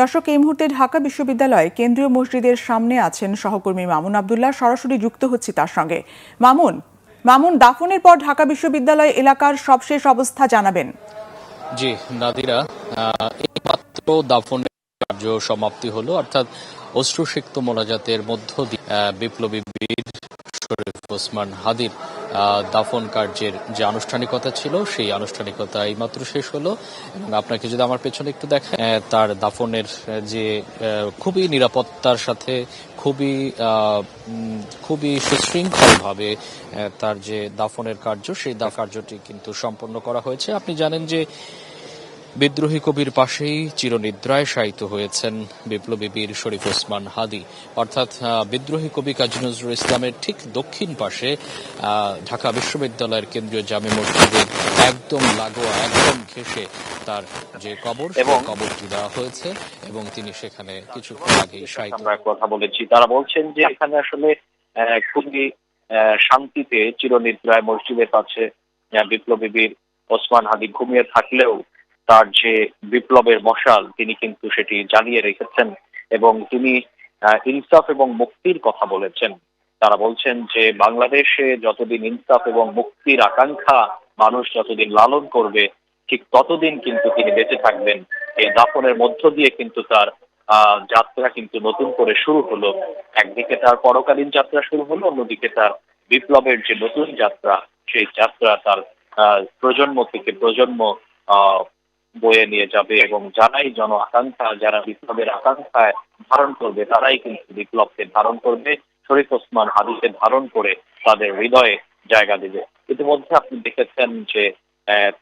দর্শক, এই মুহূর্তে ঢাকা বিশ্ববিদ্যালয়ে কেন্দ্রীয় মসজিদের সামনে আছেন সহকর্মী মামুন আব্দুল্লাহ। সরাসরি যুক্ত হচ্ছি তার সঙ্গে। মামুন, দাফনের পর ঢাকা বিশ্ববিদ্যালয় এলাকার সবশেষ অবস্থা জানাবেন। জি নাদিরা, এইমাত্র দাফনের কার্য সমাপ্তি হলো, অর্থাৎ অশ্রুসিক্ত মোনাজাতের মধ্য দিয়ে বিপ্লবী বীর শরীফ ওসমান হাদির দাফন কার্যের যে আনুষ্ঠানিকতা ছিল সেই আনুষ্ঠানিকতা এইমাত্র শেষ হলো। এবং আপনাকে যদি আমার পেছনে একটু দেখেন, তার দাফনের যে খুবই নিরাপত্তার সাথে খুবই সুশৃঙ্খলভাবে তার যে দাফনের কার্য সেই কার্যটি কিন্তু সম্পন্ন করা হয়েছে। আপনি জানেন যে বিদ্রোহী কবির পাশেই চিরনিদ্রায় শায়িত হয়েছেন বিপ্লবী বীর শরীফ ওসমান হাদি, অর্থাৎ বিদ্রোহী কবি কাজী নজরুল ইসলামের ঠিক দক্ষিণ পাশে ঢাকা বিশ্ববিদ্যালয়ের কেন্দ্রীয় জামে মসজিদের একদম লাগোয়া, একদম ঘেঁষে তার যে কবর, সেই কবরটি দেওয়া হয়েছে এবং তিনি সেখানে কিছুক্ষণ আগেই শায়িত। আমরা কথা বলেছি, তারা বলছেন যে এখানে আসলে খুবই শান্তিতে চিরনিদ্রায় মসজিদের কাছে বিপ্লবী বীর ওসমান হাদি ঘুমিয়ে থাকলেও তার যে বিপ্লবের মশাল তিনি কিন্তু সেটি জ্বালিয়ে রেখেছেন এবং তিনি ইনসাফ এবং মুক্তির কথা বলেছেন। তারা বলছেন যে বাংলাদেশে যতদিন ইনসাফ এবং মুক্তির আকাঙ্ক্ষা মানুষ যতদিন লালন করবে, ঠিক ততদিন কিন্তু তিনি বেঁচে থাকবেন। এই দাফনের মধ্য দিয়ে কিন্তু তার যাত্রা কিন্তু নতুন করে শুরু হলো। একদিকে তার পরকালীন যাত্রা শুরু হলো, অন্যদিকে তার বিপ্লবের যে নতুন যাত্রা, সেই যাত্রা তার প্রজন্ম থেকে প্রজন্ম বয়ে নিয়ে যাবে এবং যারাই জন আকাঙ্ক্ষা, যারা বিপ্লবের আকাঙ্ক্ষায় ধারণ করবে, তারাই কিন্তু বিপ্লবকে ধারণ করবে, শরীফ ওসমান হাদিকে ধারণ করে তাদের হৃদয়ে জায়গা দেবে। ইতিমধ্যে আপনি দেখেছেন যে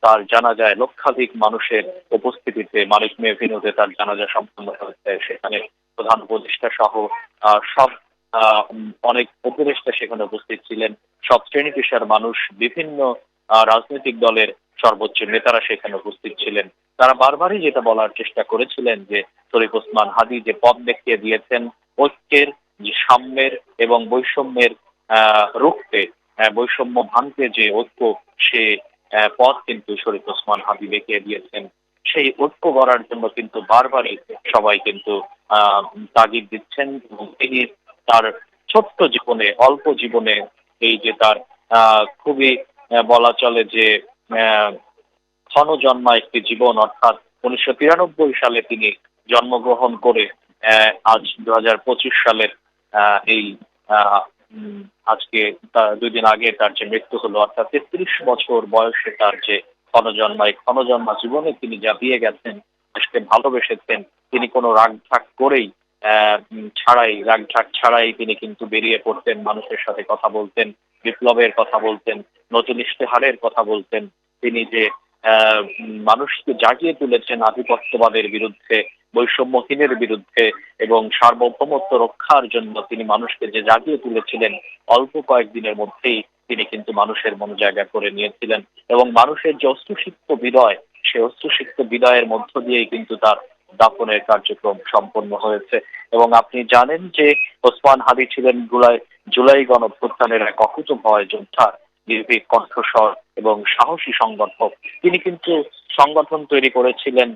তার জানাজায় লক্ষাধিক মানুষের উপস্থিতিতে মানিক মেহফিনুতে তার জানাজা সম্পন্ন হয়েছে। সেখানে প্রধান উপদেষ্টা সহ সব অনেক উপদেষ্টা সেখানে উপস্থিত ছিলেন। সব শ্রেণী পেশার মানুষ, বিভিন্ন রাজনৈতিক দলের সর্বোচ্চ নেতারা সেখানে উপস্থিত ছিলেন। তারা বারবারই যেটা বলার চেষ্টা করেছিলেন যে শরীফ ওসমান হাদি যে পথ দেখিয়ে দিয়েছেন ঐক্যের, যে সাম্যের এবং বৈষম্যের রুখতে, বৈষম্য ভাঙতে যে ঐক্য, সে পথ কিন্তু শরীফ ওসমান হাদি দেখিয়ে দিয়েছেন। সেই ঐক্য গড়ার জন্য কিন্তু বারবারই সবাই কিন্তু তাগিদ দিচ্ছেন এবং তিনি তার ছোট্ট জীবনে, অল্প জীবনে, এই যে তার খুবই বলা চলে যে ক্ষণজন্মা একটি জীবন, অর্থাৎ 1993 সালে তিনি জন্মগ্রহণ করে আজ 2025 সালের এই আজকে 2 দিন আগে তার যে মৃত্যু হলো, অর্থাৎ 33 বছর বয়সে তার যে ক্ষণজন্মা জীবনে তিনি যা দিয়ে গেছেন, দেশকে ভালোবেসেছেন। তিনি কোনো রাগঢাক করেই রাগঢাক ছাড়াই তিনি কিন্তু বেরিয়ে পড়তেন, মানুষের সাথে কথা বলতেন, বিপ্লবের কথা বলতেন, নতুন ইশতেহারের কথা বলতেন। তিনি যে মানুষকে জাগিয়ে তুলেছেন আধিপত্যবাদের বিরুদ্ধে, বৈষম্যহীনের বিরুদ্ধে এবং সার্বভৌমত্ব রক্ষার জন্য তিনি মানুষকে যে জাগিয়ে তুলেছিলেন, অল্প কয়েকদিনের মধ্যেই তিনি কিন্তু মানুষের মন জায়গা করে নিয়েছিলেন এবং মানুষের যে অশ্রুসিক্ত বিদায়, সে অশ্রুসিক্ত বিদায়ের মধ্য দিয়েই কিন্তু তার দাফনের কার্যক্রম সম্পন্ন হয়েছে। এবং আপনি জানেন যে ওসমান হাদি ছিলেন জুলাই গণঅভ্যুত্থানের এক অকুতোভয় যোদ্ধা, নির্ভীক কণ্ঠস্বর এবং সাহসী সংগঠক। তিনি কিন্তু সংগঠন তৈরি করেছিলেন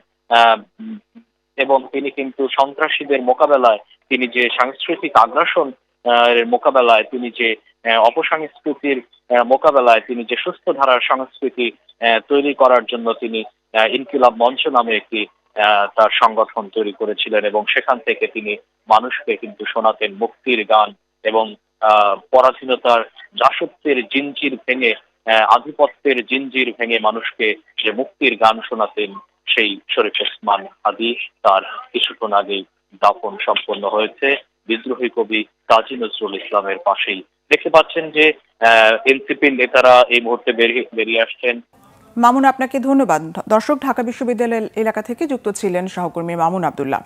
এবং তিনি কিন্তু সন্ত্রাসীদের মোকাবেলায়, তিনি যে সাংস্কৃতিক আগ্রাসন মোকাবেলায়, তিনি যে অপসংস্কৃতির মোকাবেলায়, তিনি যে সুস্থ ধারার সংস্কৃতি তৈরি করার জন্য তিনি ইনকিলাব মঞ্চ নামে একটি তার সংগঠন তৈরি করেছিলেন এবং সেখান থেকে তিনি মানুষকে কিন্তু শোনাতেন মুক্তির গান এবং পরাধীনতার দাসত্বের জিঞ্জির ভেঙে, আধিপত্যের জিঞ্জির ভেঙে মানুষকে যে মুক্তির গান শোনাতেন, সেই শরীফ ওসমান হাদি তার কিছুক্ষণ আগেই দাফন সম্পন্ন হয়েছে বিদ্রোহী কবি কাজী নজরুল ইসলামের পাশেই। দেখতে পাচ্ছেন যে এনসিপির নেতারা এই মুহূর্তে বেরিয়ে আসছেন। মামুন, আপনাকে ধন্যবাদ। দর্শক, ঢাকা বিশ্ববিদ্যালয় এলাকা থেকে যুক্ত ছিলেন সহকর্মী মামুন আব্দুল্লাহ।